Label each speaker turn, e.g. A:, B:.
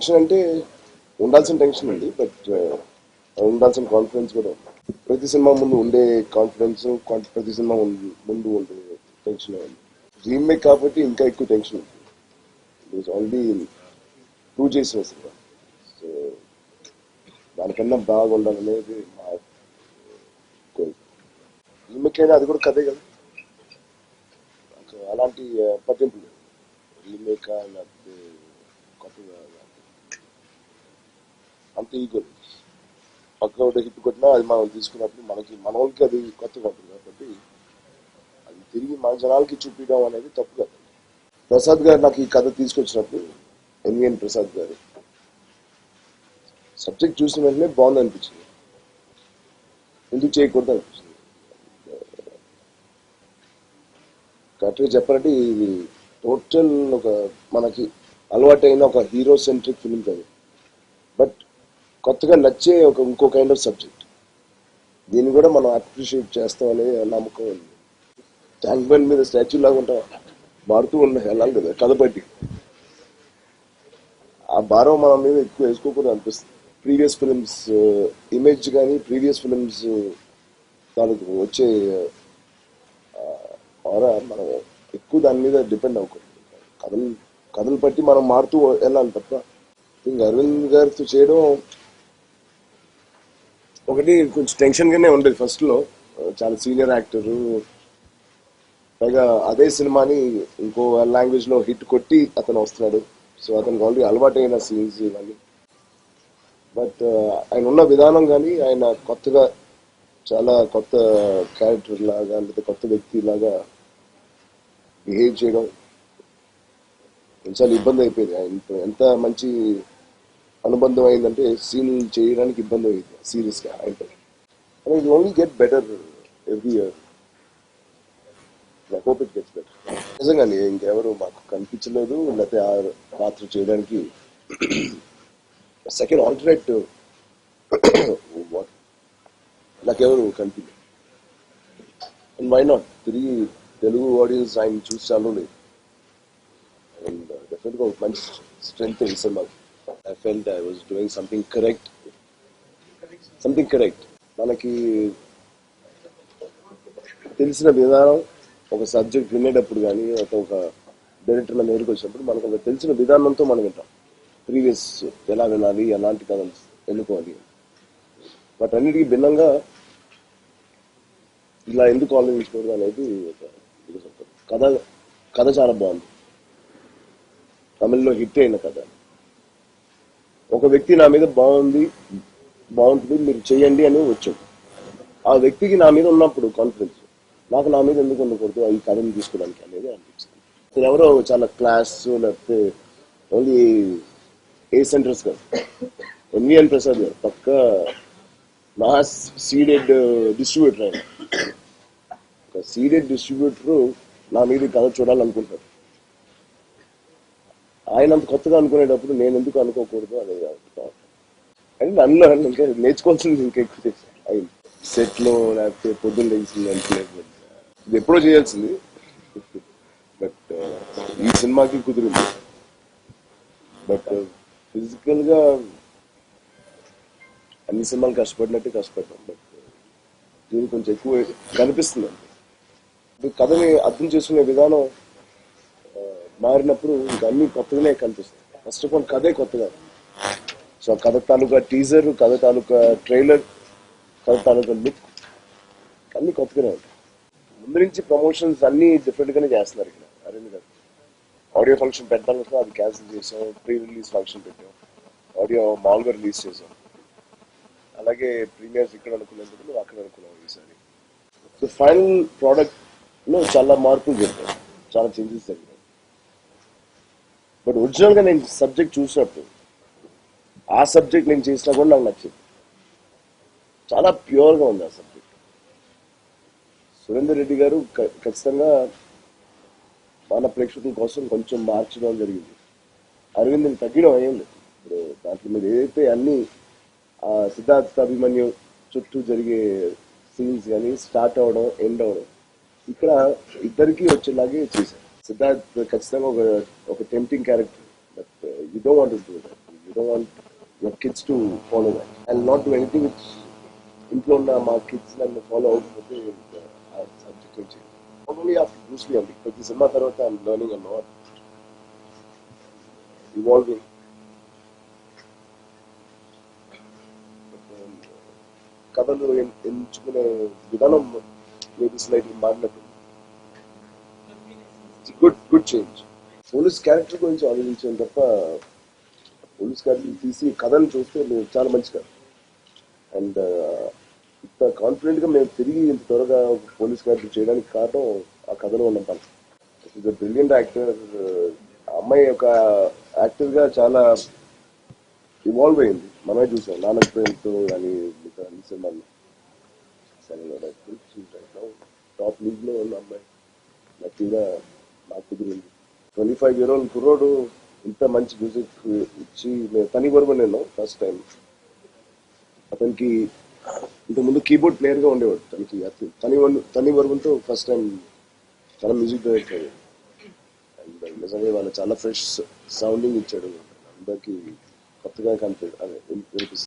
A: Tension అంటే ఉండాల్సిన tension ఉంది, బట్ ఉండాల్సిన కాన్ఫిడెన్స్ కూడా ఉంది. ప్రతి సినిమా ముందు ఉండే కాన్ఫిడెన్స్, ప్రతి సినిమా ముందు ఉండే టెన్షన్ ఉంది. రీమేక్ కాబట్టి ఇంకా ఎక్కువ టెన్షన్ ఉంది. ఇట్ ఆల్రెడీ ప్రూవ్ చేసిన సినిమా, సో దానికన్నా బాగా ఉండాలనేది మా కోరిక. రీమేక్ అయినా అది కూడా కథే కదా, నాకు అలాంటి పట్టింపు లేదు. రీమేక్ లేకపోతే కొత్తగా అంత ఈక్వల్. పక్క ఒకటి హిట్ కొట్టినా అది మనం తీసుకున్నప్పుడు మన వాళ్ళకి అది కొత్తగా ఉంటుంది కాబట్టి అది తిరిగి మన జనాలకి చూపించడం అనేది తప్పు కదా. ప్రసాద్ గారు నాకు ఈ కథ తీసుకొచ్చినప్పుడు, ఎన్విఎన్ ప్రసాద్ గారు, సబ్జెక్ట్ చూసిన వెంటనే బాగుంది అనిపించింది, ఎందుకు చేయకూడదు అనిపించింది. కరెక్ట్గా చెప్పాలంటే ఇది టోటల్ ఒక మనకి అలవాటైన ఒక హీరో సెంట్రిక్ ఫిలిం కాదు, బట్ కొత్తగా నచ్చే ఇంకో కైండ్ ఆఫ్ సబ్జెక్ట్. దీన్ని కూడా మనం అప్రిషియేట్ చేస్తామనే నమ్మకం ఉంది. ట్యాంక్ బండ్ మీద స్టాచ్యూ లాగా ఉంటాం, మారుతూ ఉన్నాయి వెళ్ళాలి కదా కథ బట్టి. ఆ భారం మన మీద ఎక్కువ వేసుకోకూడదు అనిపిస్తుంది. ప్రీవియస్ ఫిలిమ్స్ ఇమేజ్ కానీ ప్రీవియస్ ఫిలిమ్స్ దానికి వచ్చే ఆరా మనం ఎక్కువ దాని మీద డిపెండ్ అవ్వకూడదు. కథలు బట్టి మనం మారుతూ వెళ్ళాలి తప్ప. ఇంకా అరవింద్ గారితో చేయడం ఒకటి కొంచెం టెన్షన్గానే ఉండేది ఫస్ట్ లో. చాలా సీనియర్ యాక్టర్, పైగా అదే సినిమాని ఇంకో లాంగ్వేజ్ లో హిట్ కొట్టి అతను వస్తున్నాడు, సో అతనికి ఆల్రెడీ అలవాటైన సీన్స్ ఇవన్నీ. బట్ ఆయన ఉన్న విధానం కానీ, ఆయన కొత్తగా చాలా కొత్త క్యారెక్టర్ లాగా లేదా కొత్త వ్యక్తి లాగా బిహేవ్ చేయడం చాలా ఇబ్బంది అయిపోయింది. ఆయనతో ఎంత మంచి అనుబంధం అయిందంటే సీన్ చేయడానికి ఇబ్బంది అయింది సీరియస్ గా ఆయనతో. It only get better every year. Hope it gets better. నిజంగానే ఇంకెవరు మాకు కనిపించలేదు, లేకపోతే ఆ పాత్ర చేయడానికి సెకండ్ ఆల్టర్నేట్ నాకెవరు కనిపించలేదు. అండ్ వై నాట్, తిరిగి తెలుగు ఆడియన్స్ ఆయన చూసాను లేదు, అండ్ డెఫినెట్గా ఒక మంచి స్ట్రెంగ్త్ ఈ cinema. I felt I was doing something correct. మనకి తెలిసిన విధానం, ఒక సబ్జెక్ట్ వినేటప్పుడు కానీ ఒక డైరెక్టర్ల దగ్గరికి వచ్చినప్పుడు మనకు ఒక తెలిసిన విధానంతో మనం వింటాం. ప్రీవియస్ ఎలా వినాలి, ఎలాంటి కథలు ఎన్నుకోవాలి, బట్ అన్నిటికీ భిన్నంగా ఇలా ఎందుకు ఆలోచించకూడదు అనేది కథ చాలా బాగుంది. తమిళ్లో హిట్ అయిన కథ. ఒక వ్యక్తి నా మీద బాగుంటుంది మీరు చెయ్యండి అని వచ్చాడు. ఆ వ్యక్తికి నా మీద ఉన్నప్పుడు కాన్ఫిడెన్స్, నాకు నా మీద ఎందుకు ఉండకూడదు ఈ కథను తీసుకోవడానికి అనేది అనిపించింది. అసలు ఎవరో చాలా క్లాస్ లేకపోతే ఓన్లీ ఏ సెంటర్స్ కాదు, ఎన్విఎన్ ప్రసాద్ గారు పక్క నా సీడెడ్ డిస్ట్రిబ్యూటర్. ఆయన ఒక సీడెడ్ డిస్ట్రిబ్యూటర్ నా మీద కథ చూడాలనుకుంటారు. ఆయన అంత కొత్తగా అనుకునేటప్పుడు నేను ఎందుకు అనుకోకూడదు అనేది అని నన్ను ఇంకా నేర్చుకోవాల్సింది ఇంకా ఎక్కువ చేశాను. అయింది సెట్ లో లేకపోతే పొద్దున్న లేచింది అనుకునేది, ఇది ఎప్పుడో చేయాల్సింది, బట్ ఈ సినిమాకి కుదిరింది. బట్ ఫిజికల్ గా అన్ని సినిమాలు కష్టపడినట్టే కష్టపడ్డాం, బట్ దీనికి కొంచెం ఎక్కువ కనిపిస్తుంది. కథని అర్థం చేసుకునే విధానం మారినప్పుడు ఇంకా అన్ని కొత్తగానే కనిపిస్తుంది. ఫస్ట్ ఆఫ్ ఆల్ కథే కొత్తగా, సో కథ తాలూకా టీజర్, కథ తాలూకా ట్రైలర్, కథ తాలూకా లుక్ అన్ని కొత్తగానే ఉంటాయి. ముందు నుంచి ప్రమోషన్స్ అన్ని డిఫరెంట్ గానే చేస్తున్నారు. ఇక్కడ అరవింద్ గారు ఆడియో ఫంక్షన్ పెట్టాలనుకున్నా అది క్యాన్సిల్ చేసాం, ప్రీ రిలీజ్ ఫంక్షన్ పెట్టాం, ఆడియో మామూలుగా రిలీజ్ చేసాం. అలాగే ప్రీమియర్స్ ఇక్కడ అనుకునేందుకు అక్కడ అనుకున్నాం ఈసారి. సో ఫైనల్ ప్రోడక్ట్ లో చాలా మార్పులు జరిగాయి, చాలా చేంజెస్ జరిగాయి. బట్ ఒరిజినల్ గా నేను సబ్జెక్ట్ చూసినప్పుడు ఆ సబ్జెక్ట్ నేను చేసినా కూడా నాకు నచ్చింది. చాలా ప్యూర్ గా ఉంది ఆ సబ్జెక్ట్. సురేందర్ రెడ్డి గారు ఖచ్చితంగా మన ప్రేక్షకుల కోసం కొంచెం మార్చడం జరిగింది. అరవింద్ని తగ్గడం ఏం లేదు. ఇప్పుడు దాంట్లో మీరు ఏదైతే అన్ని సిద్ధార్థ అభిమన్యు చుట్టూ జరిగే సీన్స్ కానీ స్టార్ట్ అవడం ఎండ్ అవడం ఇక్కడ ఇద్దరికి వచ్చేలాగే చేశారు. సిద్ధార్థ్ ఖచ్చితంగా ఒక tempting character, but you don't want to do that. You don't want your kids to follow that. I will not do anything which ఇంట్లో ఉన్న మా కిడ్స్ నన్ను ఫాలో అవ్వకపోతే సబ్జెక్ట్ చేయండి. నాట్ ఓన్లీ ఆఫ్టర్ బ్రూస్లీ అండి, ప్రతి సినిమా తర్వాత I'm learning a lot, evolving. కథలు ఎంచుకునే విధానం మేబీ స్లైట్లీ మారినట్టు. Good change. పోలీస్ క్యారెక్టర్ గురించి ఆలోచించాను తప్ప పోలీస్ క్యారెక్టర్ తీసి కథను చూస్తే మేము చాలా మంచి కథ. అండ్ ఇంత కాన్ఫిడెంట్ గా మేము తిరిగి ఇంత త్వరగా పోలీస్ క్యారెక్టర్ చేయడానికి కారణం ఆ కథలో ఉన్న పని. Brilliant actor. అమ్మాయి ఒక యాక్టర్ గా చాలా ఇవాల్వ్ అయింది. మనమే చూసాం నానక్ ప్రేమ్తో కానీ మిగతా అన్ని సినిమాల్లో. టాప్ లీగ్ లో ఉన్న అమ్మాయి లక్కీగా నాకు కుదిరింది. 25-year-old కుర్రోడు ఇంత మంచి మ్యూజిక్ ఇచ్చి తని వరకు నేను ఫస్ట్ టైం. అతనికి ఇంతకుముందు కీబోర్డ్ ప్లేయర్ గా ఉండేవాడు. తనకి తని వరకుతో ఫస్ట్ టైం చాలా మ్యూజిక్ డైరెక్టర్ అయ్యాడు. అండ్ నిజంగా వాళ్ళు చాలా ఫ్రెష్ సౌండింగ్ ఇచ్చాడు. అందరికి కొత్తగా కనిపి వినిపిస్తుంది.